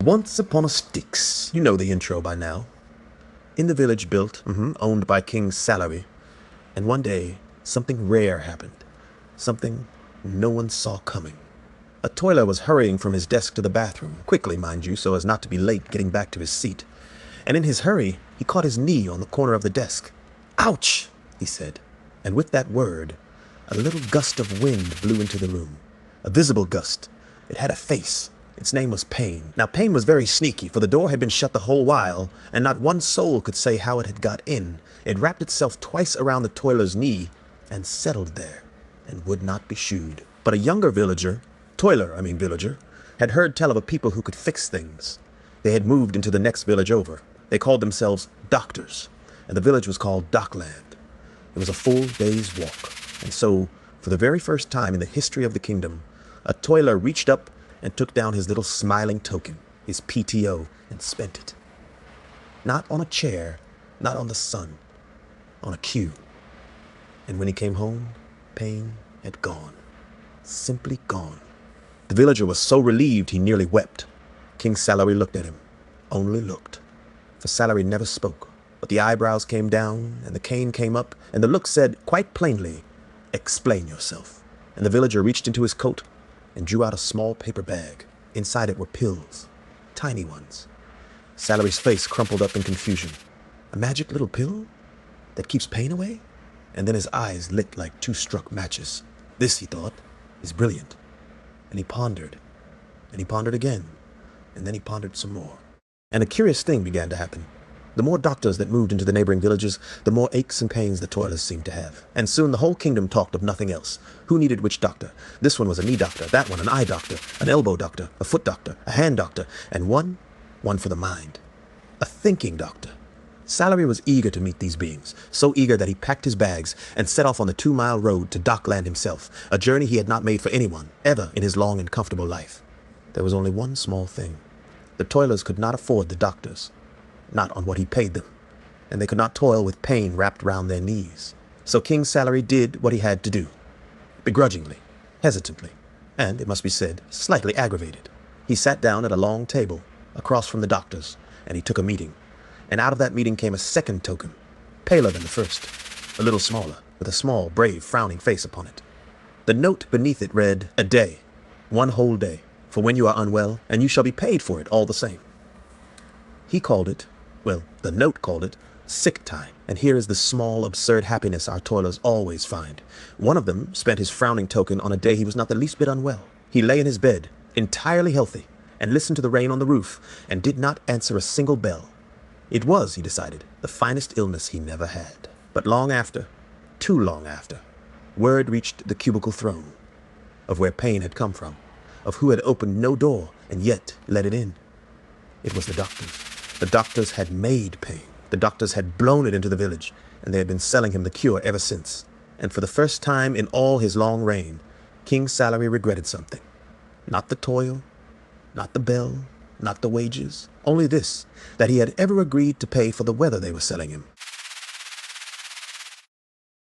Once Upon a Stix. You know the intro by now. In the village built, owned by King Salary. And one day, something rare happened. Something no one saw coming. A toiler was hurrying from his desk to the bathroom, quickly, mind you, so as not to be late getting back to his seat. And in his hurry, he caught his knee on the corner of the desk. "Ouch!" he said. And with that word, a little gust of wind blew into the room. A visible gust. It had a face. Its name was Pain. Now, Pain was very sneaky, for the door had been shut the whole while, and not one soul could say how it had got in. It wrapped itself twice around the toiler's knee and settled there, and would not be shooed. But a younger villager, villager, had heard tell of a people who could fix things. They had moved into the next village over. They called themselves doctors, and the village was called DocLand. It was a full day's walk, and so, for the very first time in the history of the kingdom, a toiler reached up and took down his little smiling token, his PTO, and spent it. Not on a chair, not on the sun, on a queue. And when he came home, Pain had gone. Simply gone. The villager was so relieved he nearly wept. King Salary looked at him, only looked. For Salary never spoke, but the eyebrows came down, and the cane came up, and the look said quite plainly, "Explain yourself." And the villager reached into his coat and drew out a small paper bag. Inside it were pills, tiny ones. Salary's face crumpled up in confusion. A magic little pill that keeps pain away? And then his eyes lit like two struck matches. This, he thought, is brilliant. And he pondered again, and then he pondered some more. And a curious thing began to happen. The more doctors that moved into the neighboring villages, the more aches and pains the toilers seemed to have. And soon the whole kingdom talked of nothing else. Who needed which doctor? This one was a knee doctor, that one an eye doctor, an elbow doctor, a foot doctor, a hand doctor, and one for the mind. A thinking doctor. Salary was eager to meet these beings, so eager that he packed his bags and set off on the 2-mile road to DocLand himself, a journey he had not made for anyone, ever in his long and comfortable life. There was only one small thing. The toilers could not afford the doctors. Not on what he paid them, and they could not toil with pain wrapped round their knees. So King Salary did what he had to do, begrudgingly, hesitantly, and, it must be said, slightly aggravated. He sat down at a long table, across from the doctors, and he took a meeting. And out of that meeting came a second token, paler than the first, a little smaller, with a small, brave, frowning face upon it. The note beneath it read, "A day, one whole day, for when you are unwell, and you shall be paid for it all the same." He called it, the note called it, sick time. And here is the small, absurd happiness our toilers always find. One of them spent his frowning token on a day he was not the least bit unwell. He lay in his bed, entirely healthy, and listened to the rain on the roof, and did not answer a single bell. It was, he decided, the finest illness he never had. But long after, too long after, word reached the cubicle throne of where Pain had come from, of who had opened no door and yet let it in. It was the doctors. The doctors had made Pain. The doctors had blown it into the village, and they had been selling him the cure ever since. And for the first time in all his long reign, King Salary regretted something. Not the toil, not the bell, not the wages, only this, that he had ever agreed to pay for the weather they were selling him.